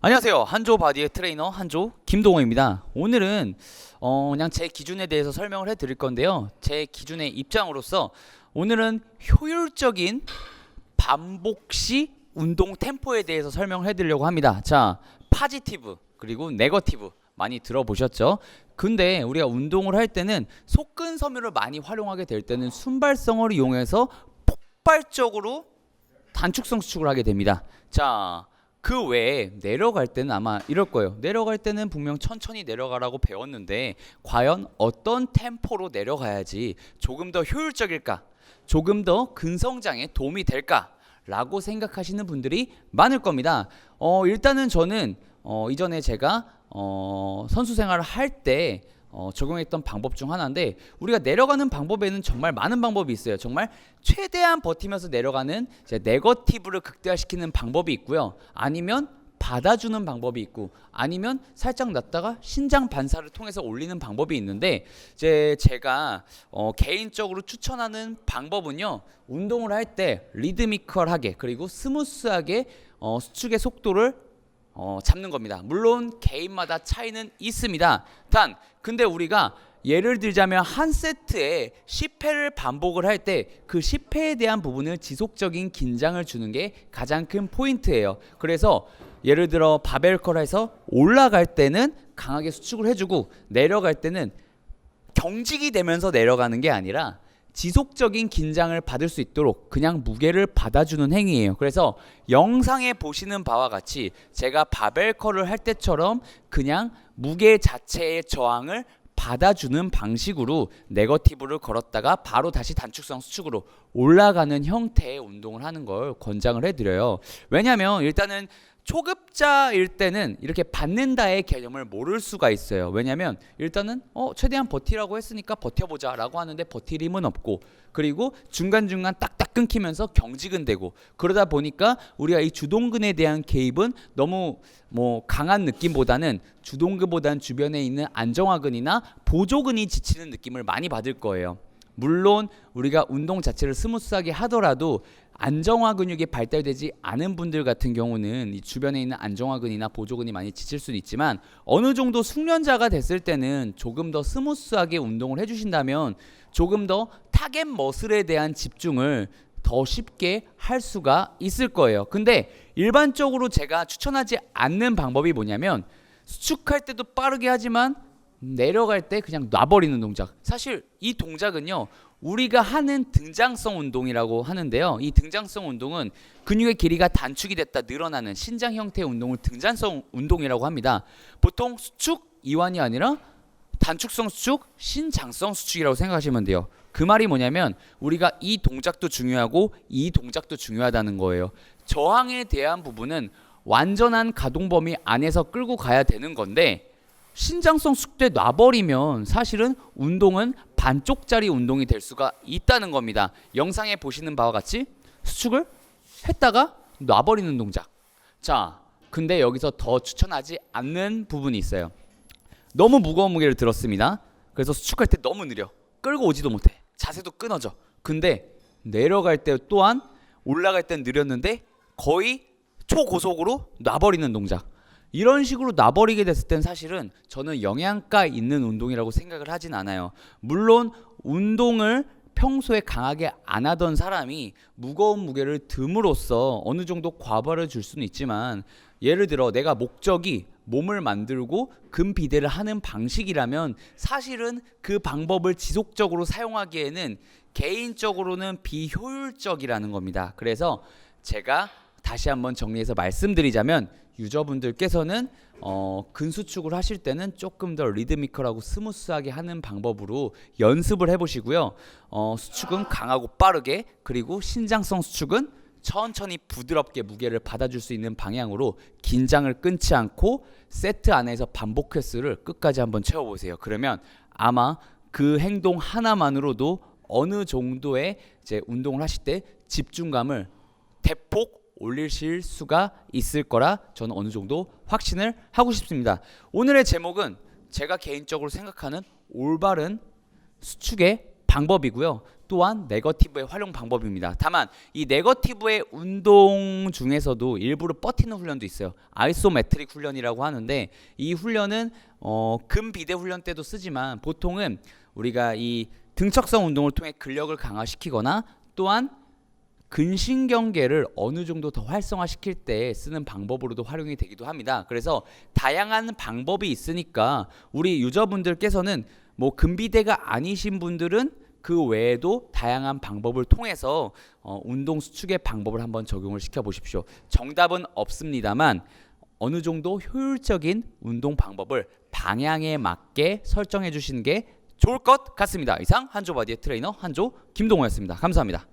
안녕하세요. 한조 바디의 트레이너 한조 김동호입니다. 오늘은 그냥 제 기준에 대해서 설명을 해드릴 건데요. 제 기준의 입장으로서 오늘은 효율적인 반복 시 운동 템포에 대해서 설명을 해드리려고 합니다. 자, 파지티브 그리고 네거티브 많이 들어보셨죠? 근데 우리가 운동을 할 때는 속근 섬유를 많이 활용하게 될 때는 순발성을 이용해서 폭발적으로 단축성 수축을 하게 됩니다. 자, 그 외에 내려갈 때는 아마 이럴 거예요. 내려갈 때는 분명 천천히 내려가라고 배웠는데 과연 어떤 템포로 내려가야지 조금 더 효율적일까? 조금 더 근성장에 도움이 될까? 라고 생각하시는 분들이 많을 겁니다. 일단은 저는 이전에 제가 선수 생활을 할 때 적용했던 방법 중 하나인데, 우리가 내려가는 방법에는 정말 많은 방법이 있어요. 정말 최대한 버티면서 내려가는 네거티브를 극대화시키는 방법이 있고요. 아니면 받아주는 방법이 있고, 아니면 살짝 놨다가 신장 반사를 통해서 올리는 방법이 있는데, 제가 개인적으로 추천하는 방법은요, 운동을 할 때 리드미컬하게 그리고 스무스하게 수축의 속도를 잡는 겁니다. 물론 개인마다 차이는 있습니다. 근데 우리가 예를 들자면 한 세트에 10회를 반복을 할 때 그 10회에 대한 부분을 지속적인 긴장을 주는 게 가장 큰 포인트예요. 그래서 예를 들어 바벨 컬에서 올라갈 때는 강하게 수축을 해주고, 내려갈 때는 경직이 되면서 내려가는 게 아니라 지속적인 긴장을 받을 수 있도록 그냥 무게를 받아주는 행위예요. 그래서 영상에 보시는 바와 같이 제가 바벨 컬을 할 때처럼 그냥 무게 자체의 저항을 받아주는 방식으로 네거티브를 걸었다가 바로 다시 단축성 수축으로 올라가는 형태의 운동을 하는 걸 권장을 해드려요. 왜냐하면 일단은 초급자일 때는 이렇게 받는다의 개념을 모를 수가 있어요. 왜냐면 일단은 최대한 버티라고 했으니까 버텨보자 라고 하는데 버틸 힘은 없고, 그리고 중간중간 딱딱 끊기면서 경직은 되고, 그러다 보니까 우리가 이 주동근에 대한 개입은 너무 강한 느낌보다는 주동근보다는 주변에 있는 안정화근이나 보조근이 지치는 느낌을 많이 받을 거예요. 물론 우리가 운동 자체를 스무스하게 하더라도 안정화 근육이 발달되지 않은 분들 같은 경우는 이 주변에 있는 안정화근이나 보조근이 많이 지칠 수는 있지만, 어느 정도 숙련자가 됐을 때는 조금 더 스무스하게 운동을 해주신다면 조금 더 타겟 머슬에 대한 집중을 더 쉽게 할 수가 있을 거예요. 근데 일반적으로 제가 추천하지 않는 방법이 뭐냐면, 수축할 때도 빠르게 하지만 내려갈 때 그냥 놔버리는 동작. 사실 이 동작은요, 우리가 하는 등장성 운동이라고 하는데요, 이 등장성 운동은 근육의 길이가 단축이 됐다 늘어나는 신장 형태의 운동을 등장성 운동이라고 합니다. 보통 수축 이완이 아니라 단축성 수축, 신장성 수축이라고 생각하시면 돼요. 그 말이 뭐냐면 우리가 이 동작도 중요하고 이 동작도 중요하다는 거예요. 저항에 대한 부분은 완전한 가동 범위 안에서 끌고 가야 되는 건데, 신장성 수축 놔버리면 사실은 운동은 반쪽짜리 운동이 될 수가 있다는 겁니다. 영상에 보시는 바와 같이 수축을 했다가 놔버리는 동작. 자, 근데 여기서 더 추천하지 않는 부분이 있어요. 너무 무거운 무게를 들었습니다. 그래서 수축할 때 너무 느려. 끌고 오지도 못해. 자세도 끊어져. 근데 내려갈 때 또한 올라갈 땐 느렸는데 거의 초고속으로 놔버리는 동작. 이런 식으로 놔버리게 됐을 땐 사실은 저는 영양가 있는 운동이라고 생각을 하진 않아요. 물론 운동을 평소에 강하게 안 하던 사람이 무거운 무게를 듦으로써 어느 정도 과부하를 줄 수는 있지만, 예를 들어 내가 목적이 몸을 만들고 근비대를 하는 방식이라면 사실은 그 방법을 지속적으로 사용하기에는 개인적으로는 비효율적이라는 겁니다. 그래서 제가 다시 한번 정리해서 말씀드리자면, 유저분들께서는 근수축을 하실 때는 조금 더 리드미컬하고 스무스하게 하는 방법으로 연습을 해보시고요. 수축은 강하고 빠르게, 그리고 신장성 수축은 천천히 부드럽게 무게를 받아줄 수 있는 방향으로 긴장을 끊지 않고 세트 안에서 반복 횟수를 끝까지 한번 채워보세요. 그러면 아마 그 행동 하나만으로도 어느 정도의 운동을 하실 때 집중감을 대폭 올리실 수가 있을 거라 저는 어느 정도 확신을 하고 싶습니다. 오늘의 제목은 제가 개인적으로 생각하는 올바른 수축의 방법이고요. 또한 네거티브의 활용 방법입니다. 다만 이 네거티브의 운동 중에서도 일부러 버티는 훈련도 있어요. 아이소메트릭 훈련이라고 하는데 이 훈련은 근비대 훈련 때도 쓰지만 보통은 우리가 이 등척성 운동을 통해 근력을 강화시키거나 또한 근신경계를 어느 정도 더 활성화시킬 때 쓰는 방법으로도 활용이 되기도 합니다. 그래서 다양한 방법이 있으니까 우리 유저분들께서는 뭐 근비대가 아니신 분들은 그 외에도 다양한 방법을 통해서 운동 수축의 방법을 한번 적용을 시켜 보십시오. 정답은 없습니다만 어느 정도 효율적인 운동 방법을 방향에 맞게 설정해 주시는 게 좋을 것 같습니다. 이상 한조바디의 트레이너 한조 김동호였습니다. 감사합니다.